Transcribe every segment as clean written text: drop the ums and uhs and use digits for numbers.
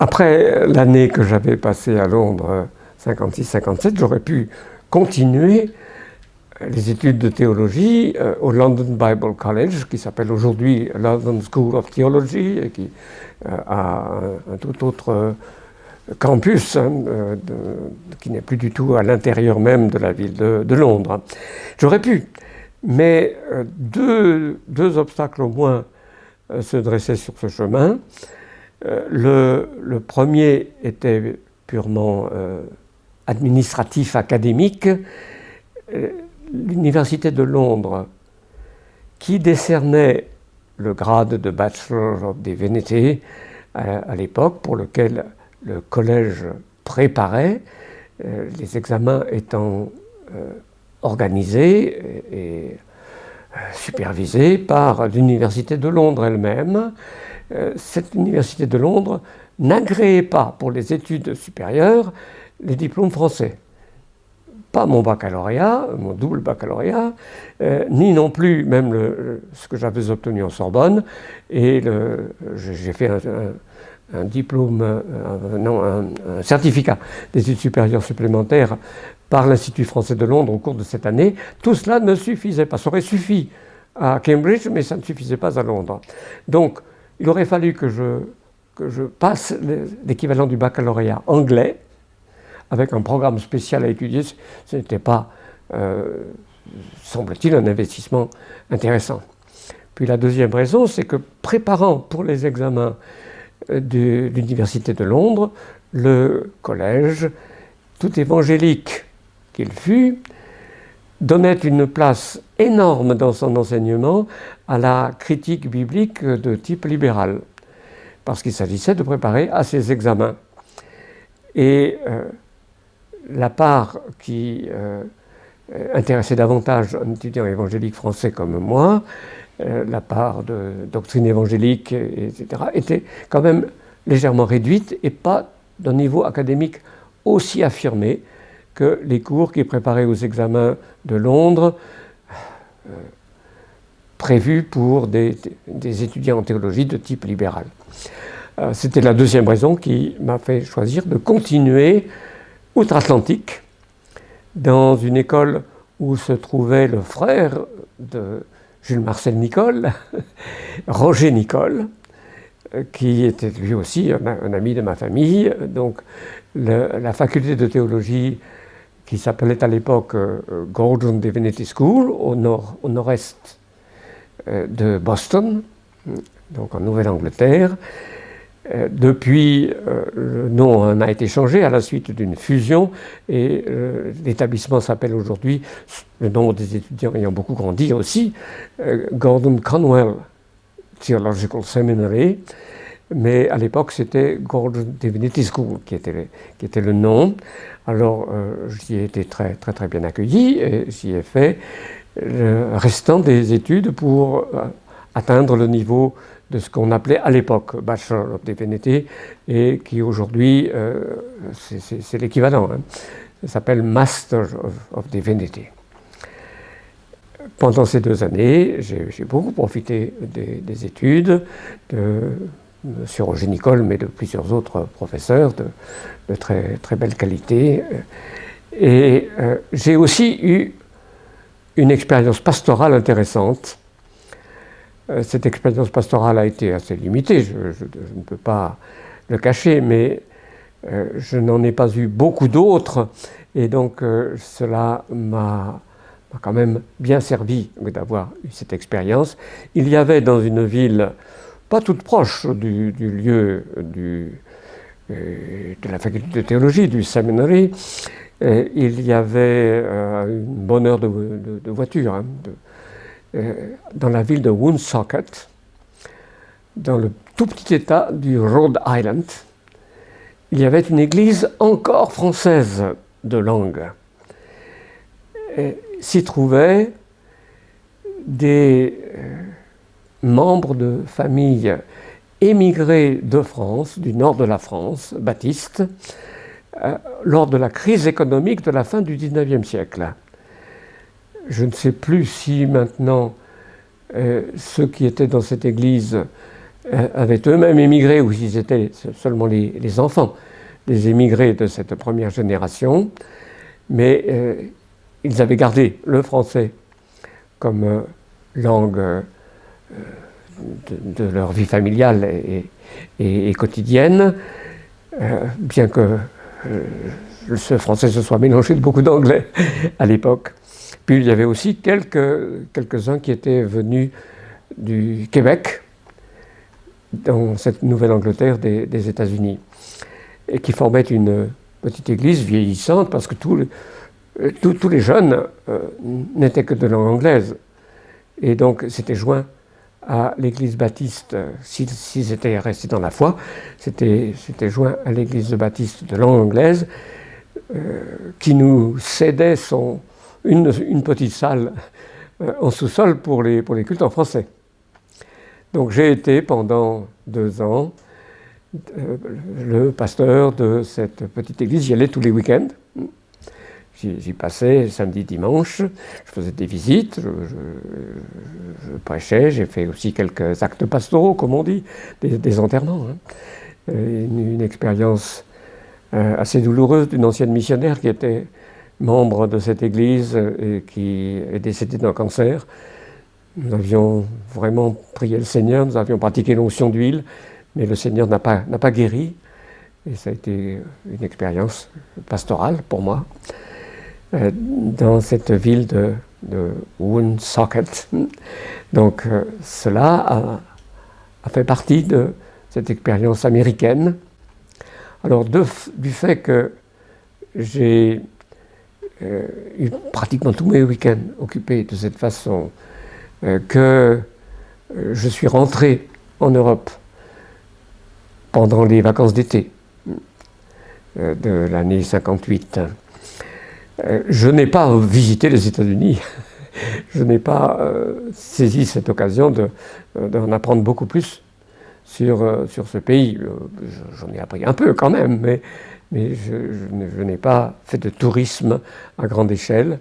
Après l'année que j'avais passée à Londres, 56-57, j'aurais pu continuer les études de théologie au London Bible College, qui s'appelle aujourd'hui London School of Theology, et qui a un tout autre campus, qui n'est plus du tout à l'intérieur même de la ville de Londres. J'aurais pu, mais deux obstacles au moins se dressaient sur ce chemin. Le premier était purement administratif, académique. L'Université de Londres, qui décernait le grade de Bachelor of Divinity à l'époque, pour lequel le collège préparait, les examens étant organisés et supervisés par l'Université de Londres elle-même. Cette Université de Londres n'agréait pas pour les études supérieures les diplômes français. Pas mon baccalauréat, mon double baccalauréat, ni non plus même ce que j'avais obtenu en Sorbonne. Et j'ai fait un diplôme, un certificat d'études supérieures supplémentaires par l'Institut français de Londres au cours de cette année. Tout cela ne suffisait pas. Ça aurait suffi à Cambridge, mais ça ne suffisait pas à Londres. Donc, il aurait fallu que je passe l'équivalent du baccalauréat anglais, avec un programme spécial à étudier. Ce n'était pas, semble-t-il, un investissement intéressant. Puis la deuxième raison, c'est que préparant pour les examens de l'Université de Londres, le collège, tout évangélique qu'il fut, donnait une place énorme dans son enseignement à la critique biblique de type libéral, parce qu'il s'agissait de préparer à ces examens. Et la part qui intéressait davantage un étudiant évangélique français comme moi, la part de doctrine évangélique, etc., était quand même légèrement réduite et pas d'un niveau académique aussi affirmé que les cours qui préparaient aux examens de Londres, prévus pour des étudiants en théologie de type libéral. C'était la deuxième raison qui m'a fait choisir de continuer outre-Atlantique, dans une école où se trouvait le frère de Jules Marcel Nicolle, Roger Nicolle, qui était lui aussi un ami de ma famille. Donc la faculté de théologie, qui s'appelait à l'époque Gordon Divinity School, au nord-est de Boston, donc en Nouvelle-Angleterre. Depuis, le nom en a été changé à la suite d'une fusion et l'établissement s'appelle aujourd'hui, le nombre des étudiants ayant beaucoup grandi aussi, Gordon Conwell Theological Seminary, mais à l'époque c'était Gordon Divinity School qui était le nom. Alors j'y ai été très bien accueilli et j'y ai fait le restant des études pour atteindre le niveau de ce qu'on appelait à l'époque Bachelor of Divinity et qui aujourd'hui, c'est l'équivalent, hein. Ça s'appelle Master of Divinity. Pendant ces 2 années, j'ai beaucoup profité des études de M. Roger Nicolle, mais de plusieurs autres professeurs de très belle qualité. Et j'ai aussi eu une expérience pastorale intéressante. Cette expérience pastorale a été assez limitée, je ne peux pas le cacher, mais je n'en ai pas eu beaucoup d'autres, et donc cela m'a quand même bien servi d'avoir eu cette expérience. Il y avait dans une ville, pas toute proche du lieu de la faculté de théologie, du seminary, il y avait une bonne heure de voiture, hein, dans la ville de Woonsocket, dans le tout petit état du Rhode Island, il y avait une église encore française de langue. S'y trouvaient des membres de familles émigrées de France, du nord de la France, baptistes, lors de la crise économique de la fin du XIXe siècle. Je ne sais plus si maintenant ceux qui étaient dans cette église avaient eux-mêmes émigré, ou s'ils étaient seulement les enfants des émigrés de cette première génération, mais ils avaient gardé le français comme langue de leur vie familiale et quotidienne, bien que ce français se soit mélangé de beaucoup d'anglais à l'époque. Puis il y avait aussi quelques-uns qui étaient venus du Québec, dans cette Nouvelle-Angleterre des États-Unis, et qui formaient une petite église vieillissante, parce que tous les jeunes n'étaient que de langue anglaise. Et donc c'était joint à l'église baptiste, s'ils étaient restés dans la foi, c'était joint à l'église baptiste de langue anglaise, qui nous cédait une petite salle en sous-sol pour les cultes en français. Donc j'ai été pendant 2 ans le pasteur de cette petite église. J'y allais tous les week-ends. J'y passais samedi, dimanche. Je faisais des visites, je prêchais. J'ai fait aussi quelques actes pastoraux, comme on dit, des enterrements. Une expérience assez douloureuse d'une ancienne missionnaire qui était membre de cette église et qui est décédée d'un cancer. Nous avions vraiment prié le Seigneur, nous avions pratiqué l'onction d'huile, mais le Seigneur n'a pas guéri. Et ça a été une expérience pastorale pour moi, dans cette ville de Woonsocket. Donc cela a fait partie de cette expérience américaine. Alors du fait que j'ai eu pratiquement tous mes week-ends occupés de cette façon, que je suis rentré en Europe pendant les vacances d'été de l'année 58. Je n'ai pas visité les États-Unis. Je n'ai pas saisi cette occasion d'en apprendre beaucoup plus sur ce pays. J'en ai appris un peu quand même, mais je n'ai pas fait de tourisme à grande échelle.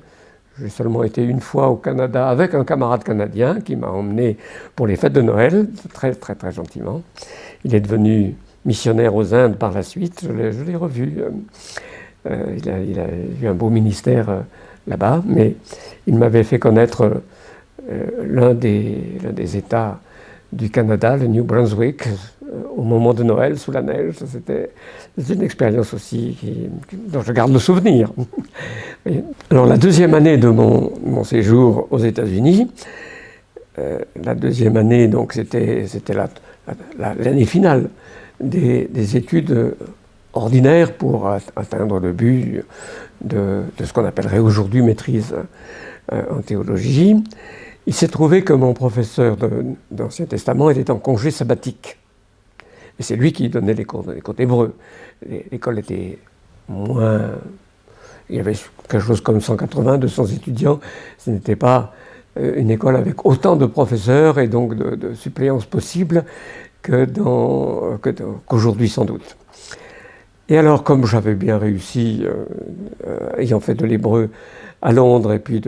J'ai seulement été une fois au Canada avec un camarade canadien qui m'a emmené pour les fêtes de Noël, très, très, très gentiment. Il est devenu missionnaire aux Indes par la suite, je l'ai revu. Il a eu un beau ministère là-bas, mais il m'avait fait connaître l'un des États du Canada, le New Brunswick, au moment de Noël, sous la neige. C'était une expérience aussi dont je garde le souvenir. Alors la deuxième année de mon séjour aux États-Unis, la deuxième année, donc c'était l'année finale des études ordinaires pour atteindre le but de ce qu'on appellerait aujourd'hui maîtrise en théologie. Il s'est trouvé que mon professeur d'Ancien Testament était en congé sabbatique. Et c'est lui qui donnait les cours d'hébreu. L'école était moins... Il y avait quelque chose comme 180, 200 étudiants. Ce n'était pas une école avec autant de professeurs et donc de suppléances possibles qu'aujourd'hui sans doute. Et alors, comme j'avais bien réussi, ayant fait de l'hébreu à Londres et puis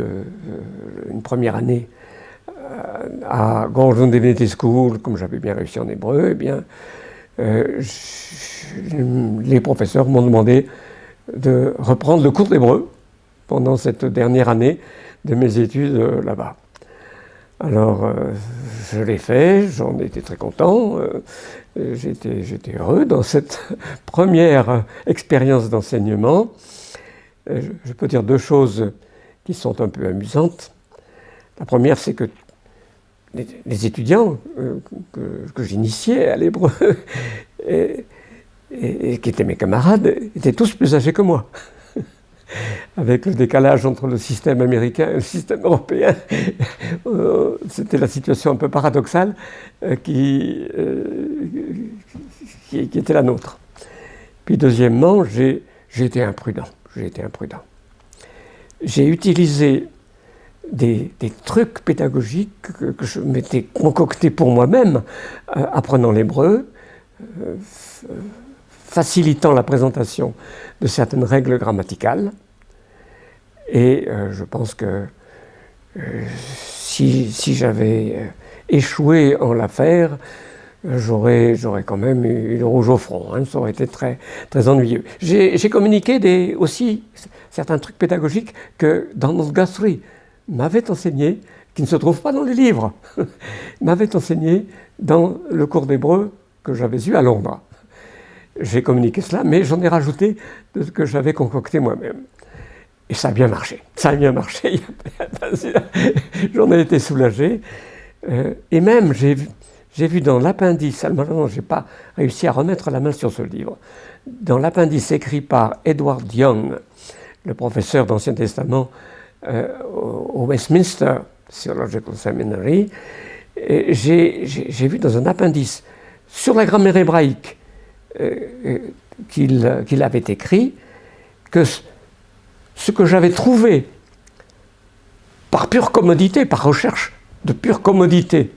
une première année à Gordon Divinity School, comme j'avais bien réussi en hébreu, eh bien, les professeurs m'ont demandé de reprendre le cours d'hébreu pendant cette dernière année de mes études là-bas. Alors, je l'ai fait, j'en étais très content, j'étais heureux dans cette première expérience d'enseignement. Je peux dire 2 choses qui sont un peu amusantes. La première, c'est que les étudiants que j'initiais à l'hébreu et qui étaient mes camarades étaient tous plus âgés que moi. Avec le décalage entre le système américain et le système européen, c'était la situation un peu paradoxale qui était la nôtre. Puis deuxièmement, j'ai été imprudent. J'ai utilisé des trucs pédagogiques que je m'étais concocté pour moi-même, apprenant l'hébreu, facilitant la présentation de certaines règles grammaticales. Et je pense que si j'avais échoué en l'affaire, j'aurais quand même eu le rouge au front, hein, ça aurait été très, très ennuyeux. J'ai communiqué aussi certains trucs pédagogiques que Donald Guthrie m'avait enseigné, qui ne se trouvent pas dans les livres, m'avait enseigné dans le cours d'hébreu que j'avais eu à Londres. J'ai communiqué cela, mais j'en ai rajouté de ce que j'avais concocté moi-même. Et ça a bien marché. Ça a bien marché. J'en ai été soulagé. Et même, j'ai vu dans l'appendice, malheureusement, je n'ai pas réussi à remettre la main sur ce livre, dans l'appendice écrit par Edward Young, le professeur d'Ancien Testament au Westminster Theological Seminary, j'ai vu dans un appendice sur la grammaire hébraïque qu'il avait écrit que ce que j'avais trouvé par pure commodité, par recherche de pure commodité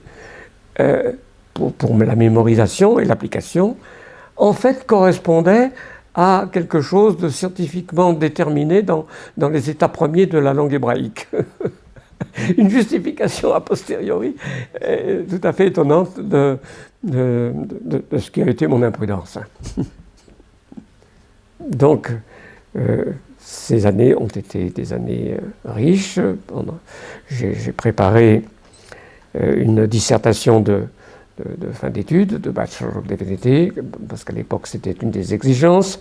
pour la mémorisation et l'application, en fait correspondait à quelque chose de scientifiquement déterminé dans les états premiers de la langue hébraïque. Une justification a posteriori tout à fait étonnante de ce qui a été mon imprudence. Donc, ces années ont été des années riches. J'ai préparé une dissertation de fin d'études, de Bachelor of Divinity, parce qu'à l'époque c'était une des exigences.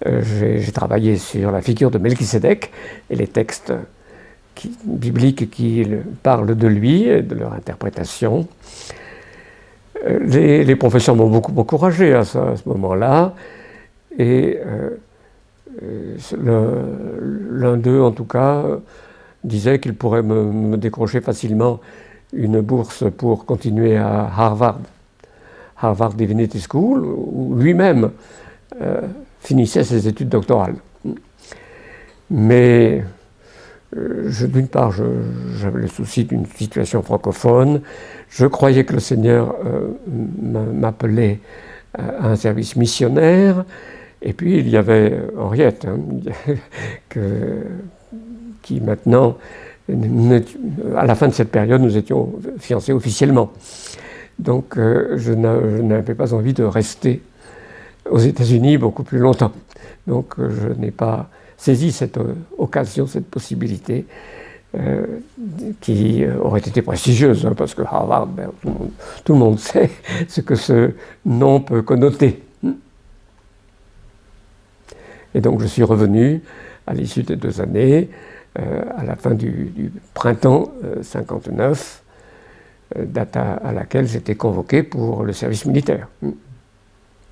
J'ai travaillé sur la figure de Melchisédek et les textes bibliques qui parlent de lui et de leur interprétation. Les professeurs m'ont beaucoup encouragé à ce moment-là, et l'un d'eux en tout cas disait qu'il pourrait me décrocher facilement une bourse pour continuer à Harvard Divinity School, où lui-même finissait ses études doctorales. Mais d'une part, j'avais le souci d'une situation francophone. Je croyais que le Seigneur m'appelait à un service missionnaire. Et puis, il y avait Henriette, qui maintenant, à la fin de cette période, nous étions fiancés officiellement. Donc, je n'avais pas envie de rester aux États-Unis beaucoup plus longtemps. Donc, je n'ai pas saisi cette occasion, cette possibilité qui aurait été prestigieuse, hein, parce que Harvard, tout le monde sait ce que ce nom peut connoter. Et donc je suis revenu à l'issue des 2 années, à la fin du printemps 59, date à laquelle j'étais convoqué pour le service militaire.